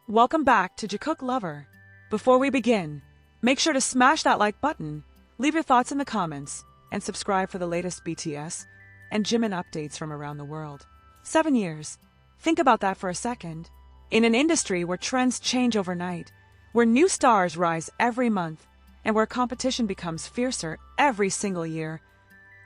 Welcome back to Jacook Lover. Before we begin, make sure to smash that like button, leave your thoughts in the comments, and subscribe for the latest BTS and Jimin updates from around the world. 7 years. Think about that for a second. In an industry where trends change overnight, where new stars rise every month, and where competition becomes fiercer every single year,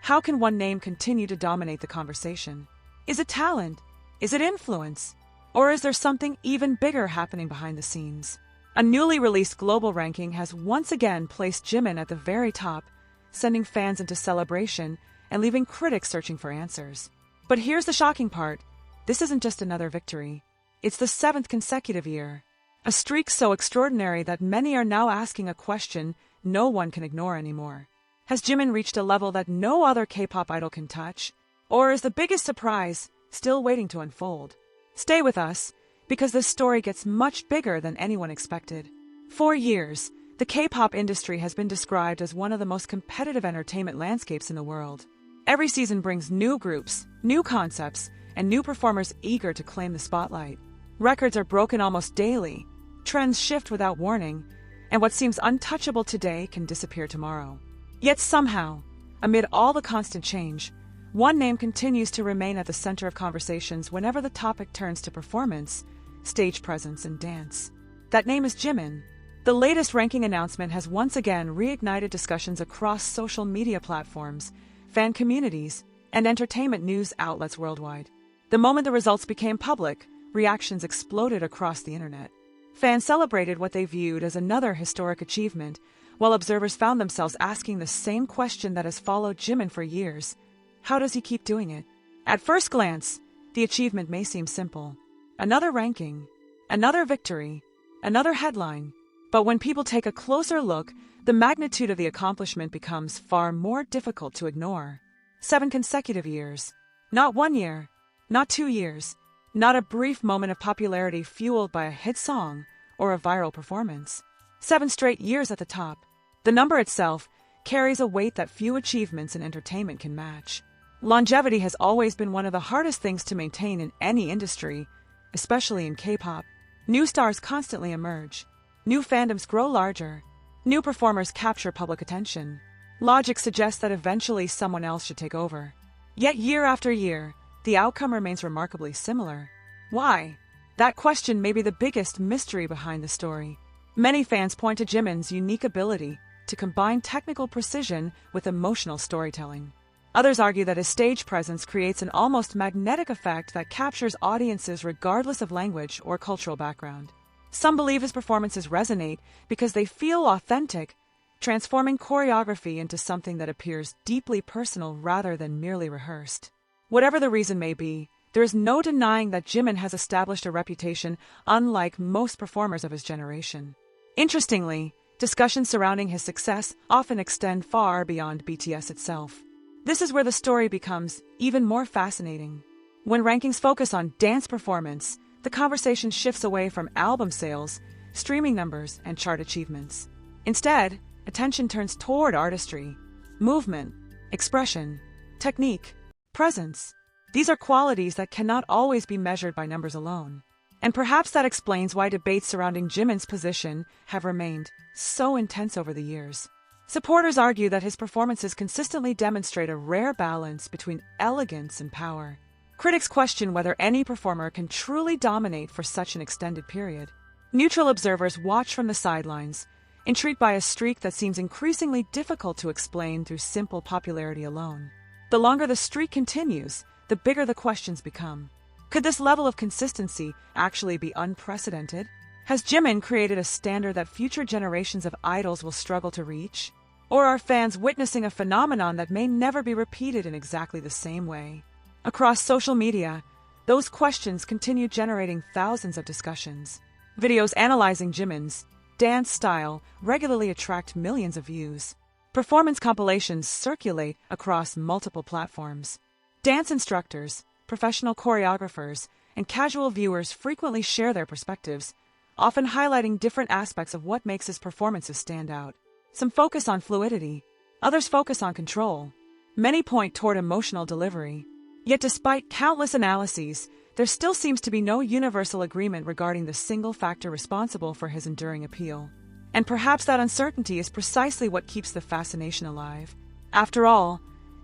how can one name continue to dominate the conversation? Is it talent? Is it influence? Or is there something even bigger happening behind the scenes? A newly released global ranking has once again placed Jimin at the very top, sending fans into celebration and leaving critics searching for answers. But here's the shocking part. This isn't just another victory. It's the 7th consecutive year. A streak so extraordinary that many are now asking a question no one can ignore anymore. Has Jimin reached a level that no other K-pop idol can touch? Or is the biggest surprise still waiting to unfold? Stay with us, because this story gets much bigger than anyone expected. For years, the K-pop industry has been described as one of the most competitive entertainment landscapes in the world. Every season brings new groups, new concepts, and new performers eager to claim the spotlight. Records are broken almost daily, trends shift without warning, and what seems untouchable today can disappear tomorrow. Yet somehow, amid all the constant change, one name continues to remain at the center of conversations whenever the topic turns to performance, stage presence, and dance. That name is Jimin. The latest ranking announcement has once again reignited discussions across social media platforms, fan communities, and entertainment news outlets worldwide. The moment the results became public, reactions exploded across the internet. Fans celebrated what they viewed as another historic achievement, while observers found themselves asking the same question that has followed Jimin for years. How does he keep doing it? At first glance, the achievement may seem simple. Another ranking, another victory, another headline. But when people take a closer look, the magnitude of the accomplishment becomes far more difficult to ignore. 7 consecutive years. Not 1 year, not 2 years, not a brief moment of popularity fueled by a hit song or a viral performance. 7 straight years at the top. The number itself carries a weight that few achievements in entertainment can match. Longevity has always been one of the hardest things to maintain in any industry, especially in K-pop. New stars constantly emerge. New fandoms grow larger. New performers capture public attention. Logic suggests that eventually someone else should take over. Yet year after year, the outcome remains remarkably similar. Why? That question may be the biggest mystery behind the story. Many fans point to Jimin's unique ability to combine technical precision with emotional storytelling. Others argue that his stage presence creates an almost magnetic effect that captures audiences regardless of language or cultural background. Some believe his performances resonate because they feel authentic, transforming choreography into something that appears deeply personal rather than merely rehearsed. Whatever the reason may be, there is no denying that Jimin has established a reputation unlike most performers of his generation. Interestingly, discussions surrounding his success often extend far beyond BTS itself. This is where the story becomes even more fascinating. When rankings focus on dance performance, the conversation shifts away from album sales, streaming numbers, and chart achievements. Instead, attention turns toward artistry, movement, expression, technique, presence. These are qualities that cannot always be measured by numbers alone. And perhaps that explains why debates surrounding Jimin's position have remained so intense over the years. Supporters argue that his performances consistently demonstrate a rare balance between elegance and power. Critics question whether any performer can truly dominate for such an extended period. Neutral observers watch from the sidelines, intrigued by a streak that seems increasingly difficult to explain through simple popularity alone. The longer the streak continues, the bigger the questions become. Could this level of consistency actually be unprecedented? Has Jimin created a standard that future generations of idols will struggle to reach? Or are fans witnessing a phenomenon that may never be repeated in exactly the same way? Across social media, those questions continue generating thousands of discussions. Videos analyzing Jimin's dance style regularly attract millions of views. Performance compilations circulate across multiple platforms. Dance instructors, professional choreographers, and casual viewers frequently share their perspectives, often highlighting different aspects of what makes his performances stand out. Some focus on fluidity, others focus on control. Many point toward emotional delivery. Yet despite countless analyses, there still seems to be no universal agreement regarding the single factor responsible for his enduring appeal. And perhaps that uncertainty is precisely what keeps the fascination alive. After all,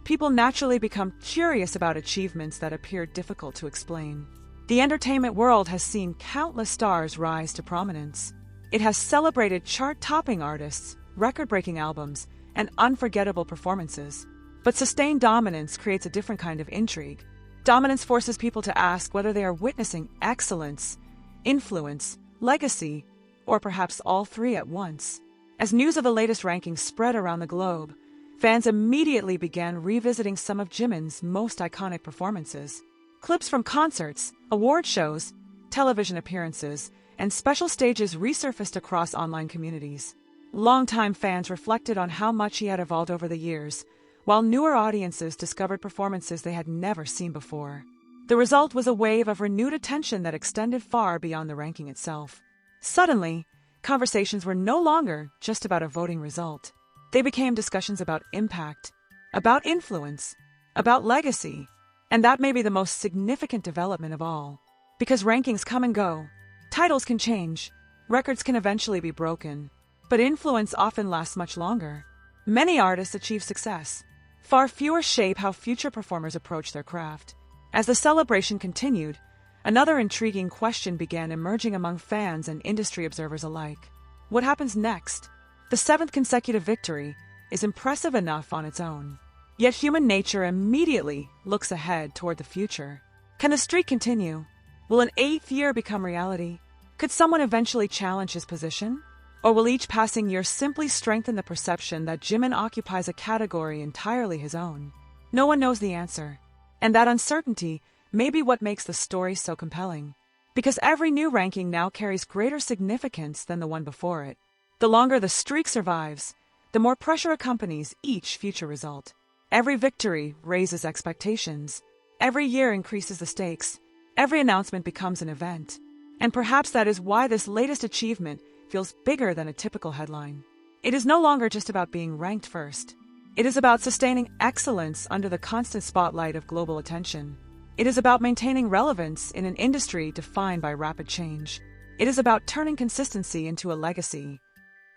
people naturally become curious about achievements that appear difficult to explain. The entertainment world has seen countless stars rise to prominence. It has celebrated chart-topping artists, record-breaking albums, and unforgettable performances. But sustained dominance creates a different kind of intrigue. Dominance forces people to ask whether they are witnessing excellence, influence, legacy, or perhaps all three at once. As news of the latest rankings spread around the globe, fans immediately began revisiting some of Jimin's most iconic performances. Clips from concerts, award shows, television appearances, and special stages resurfaced across online communities. Longtime fans reflected on how much he had evolved over the years, while newer audiences discovered performances they had never seen before. The result was a wave of renewed attention that extended far beyond the ranking itself. Suddenly, conversations were no longer just about a voting result. They became discussions about impact, about influence, about legacy, and that may be the most significant development of all. Because rankings come and go, titles can change, records can eventually be broken, but influence often lasts much longer. Many artists achieve success. Far fewer shape how future performers approach their craft. As the celebration continued, another intriguing question began emerging among fans and industry observers alike. What happens next? The 7th consecutive victory is impressive enough on its own. Yet human nature immediately looks ahead toward the future. Can the streak continue? Will an 8th year become reality? Could someone eventually challenge his position? Or will each passing year simply strengthen the perception that Jimin occupies a category entirely his own? No one knows the answer. And that uncertainty may be what makes the story so compelling. Because every new ranking now carries greater significance than the one before it. The longer the streak survives, the more pressure accompanies each future result. Every victory raises expectations. Every year increases the stakes. Every announcement becomes an event. And perhaps that is why this latest achievement feels bigger than a typical headline. It is no longer just about being ranked first. It is about sustaining excellence under the constant spotlight of global attention. It is about maintaining relevance in an industry defined by rapid change. It is about turning consistency into a legacy.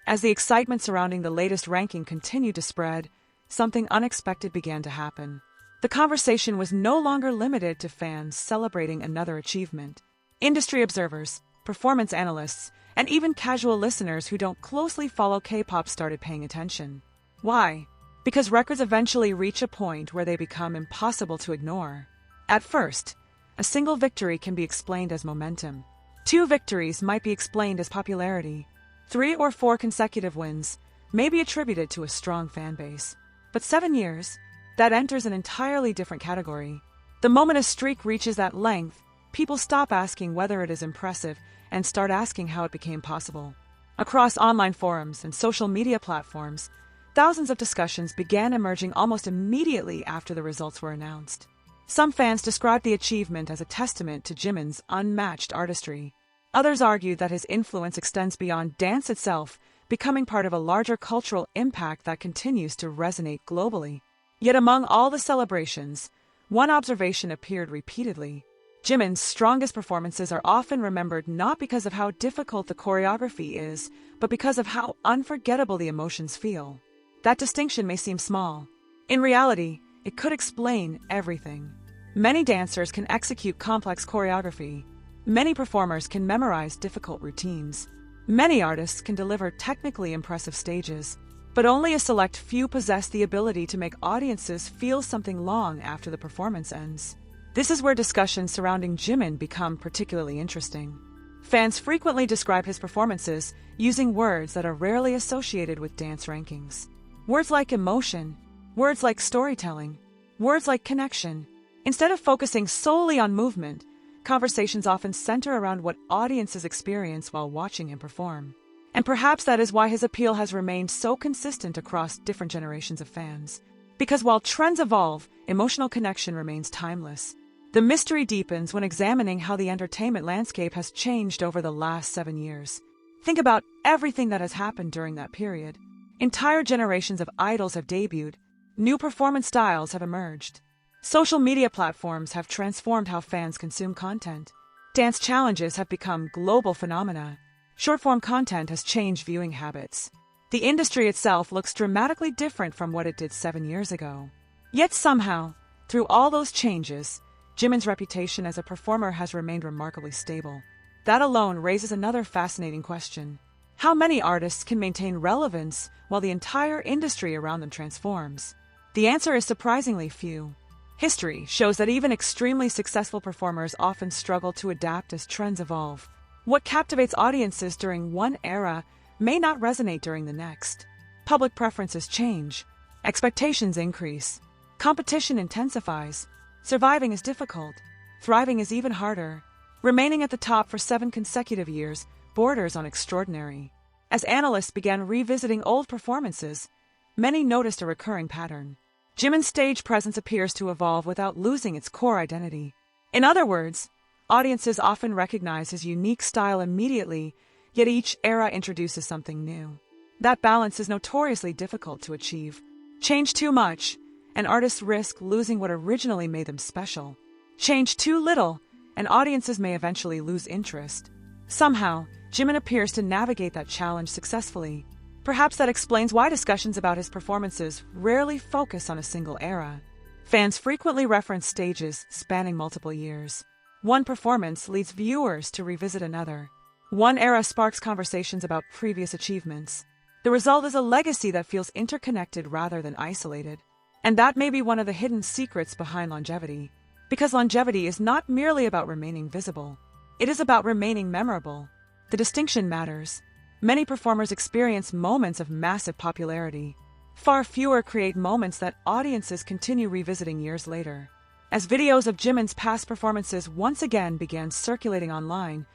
As the excitement surrounding the latest ranking continued to spread, something unexpected began to happen. The conversation was no longer limited to fans celebrating another achievement. Industry observers, performance analysts, and even casual listeners who don't closely follow K-pop started paying attention. Why? Because records eventually reach a point where they become impossible to ignore. At first, a single victory can be explained as momentum. 2 victories might be explained as popularity. 3 or 4 consecutive wins may be attributed to a strong fan base. But 7 years, that enters an entirely different category. The moment a streak reaches that length, people stop asking whether it is impressive and start asking how it became possible. Across online forums and social media platforms, thousands of discussions began emerging almost immediately after the results were announced. Some fans described the achievement as a testament to Jimin's unmatched artistry. Others argued that his influence extends beyond dance itself, becoming part of a larger cultural impact that continues to resonate globally. Yet among all the celebrations, one observation appeared repeatedly. Jimin's strongest performances are often remembered not because of how difficult the choreography is, but because of how unforgettable the emotions feel. That distinction may seem small. In reality, it could explain everything. Many dancers can execute complex choreography. Many performers can memorize difficult routines. Many artists can deliver technically impressive stages. But only a select few possess the ability to make audiences feel something long after the performance ends. This is where discussions surrounding Jimin become particularly interesting. Fans frequently describe his performances using words that are rarely associated with dance rankings. Words like emotion, words like storytelling, words like connection. Instead of focusing solely on movement, conversations often center around what audiences experience while watching him perform. And perhaps that is why his appeal has remained so consistent across different generations of fans. Because while trends evolve, emotional connection remains timeless. The mystery deepens when examining how the entertainment landscape has changed over the last 7 years. Think about everything that has happened during that period. Entire generations of idols have debuted. New performance styles have emerged. Social media platforms have transformed how fans consume content. Dance challenges have become global phenomena. Short-form content has changed viewing habits. The industry itself looks dramatically different from what it did 7 years ago. Yet somehow, through all those changes, Jimin's reputation as a performer has remained remarkably stable. That alone raises another fascinating question. How many artists can maintain relevance while the entire industry around them transforms? The answer is surprisingly few. History shows that even extremely successful performers often struggle to adapt as trends evolve. What captivates audiences during one era may not resonate during the next. Public preferences change. Expectations increase. Competition intensifies. Surviving is difficult. Thriving is even harder. Remaining at the top for 7 consecutive years borders on extraordinary. As analysts began revisiting old performances, many noticed a recurring pattern. Jimin's stage presence appears to evolve without losing its core identity. In other words, audiences often recognize his unique style immediately, yet each era introduces something new. That balance is notoriously difficult to achieve. Change too much, and artists risk losing what originally made them special. Change too little, and audiences may eventually lose interest. Somehow, Jimin appears to navigate that challenge successfully. Perhaps that explains why discussions about his performances rarely focus on a single era. Fans frequently reference stages spanning multiple years. One performance leads viewers to revisit another. One era sparks conversations about previous achievements. The result is a legacy that feels interconnected rather than isolated. And that may be one of the hidden secrets behind longevity. Because longevity is not merely about remaining visible. It is about remaining memorable. The distinction matters. Many performers experience moments of massive popularity. Far fewer create moments that audiences continue revisiting years later. As videos of Jimin's past performances once again began circulating online,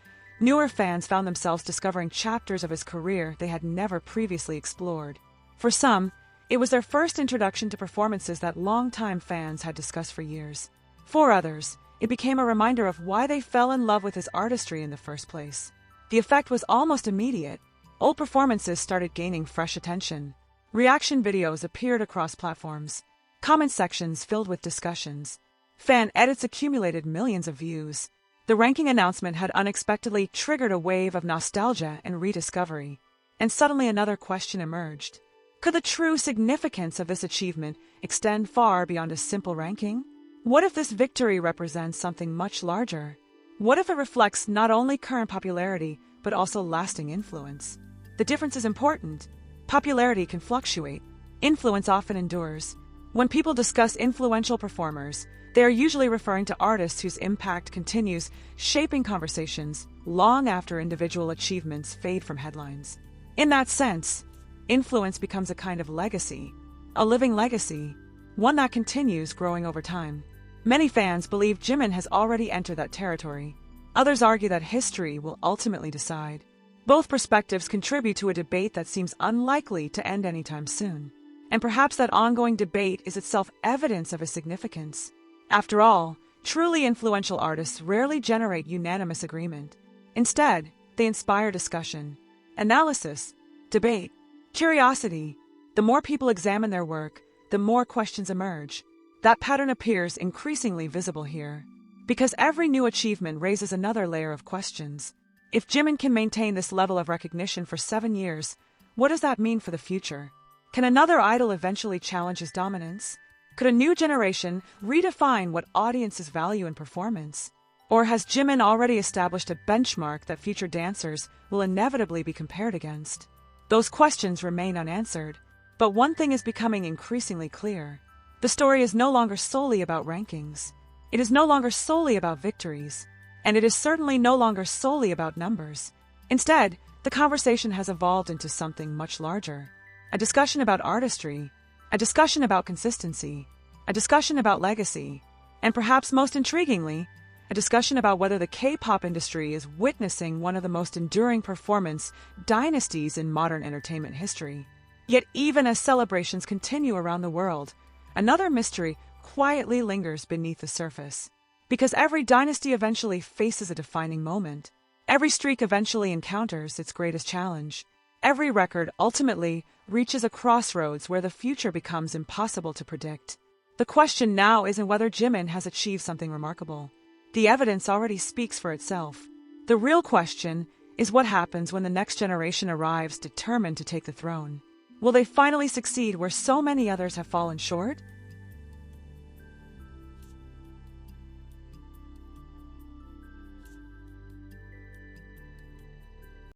newer fans found themselves discovering chapters of his career they had never previously explored. For some, it was their first introduction to performances that longtime fans had discussed for years. For others, it became a reminder of why they fell in love with his artistry in the first place. The effect was almost immediate. Old performances started gaining fresh attention. Reaction videos appeared across platforms. Comment sections filled with discussions. Fan edits accumulated millions of views. The ranking announcement had unexpectedly triggered a wave of nostalgia and rediscovery. And suddenly another question emerged. Could the true significance of this achievement extend far beyond a simple ranking? What if this victory represents something much larger? What if it reflects not only current popularity, but also lasting influence? The difference is important. Popularity can fluctuate. Influence often endures. When people discuss influential performers, they are usually referring to artists whose impact continues shaping conversations long after individual achievements fade from headlines. In that sense, influence becomes a kind of legacy, a living legacy, one that continues growing over time. Many fans believe Jimin has already entered that territory. Others argue that history will ultimately decide. Both perspectives contribute to a debate that seems unlikely to end anytime soon. And perhaps that ongoing debate is itself evidence of his significance. After all, truly influential artists rarely generate unanimous agreement. Instead, they inspire discussion, analysis, debate, curiosity. The more people examine their work, the more questions emerge. That pattern appears increasingly visible here. Because every new achievement raises another layer of questions. If Jimin can maintain this level of recognition for 7 years, what does that mean for the future? Can another idol eventually challenge his dominance? Could a new generation redefine what audiences value in performance? Or has Jimin already established a benchmark that future dancers will inevitably be compared against? Those questions remain unanswered. But one thing is becoming increasingly clear. The story is no longer solely about rankings. It is no longer solely about victories. And it is certainly no longer solely about numbers. Instead, the conversation has evolved into something much larger. A discussion about artistry, a discussion about consistency, a discussion about legacy, and perhaps most intriguingly, a discussion about whether the K-pop industry is witnessing one of the most enduring performance dynasties in modern entertainment history. Yet even as celebrations continue around the world, another mystery quietly lingers beneath the surface. Because every dynasty eventually faces a defining moment. Every streak eventually encounters its greatest challenge. Every record ultimately reaches a crossroads where the future becomes impossible to predict. The question now isn't whether Jimin has achieved something remarkable. The evidence already speaks for itself. The real question is what happens when the next generation arrives determined to take the throne. Will they finally succeed where so many others have fallen short?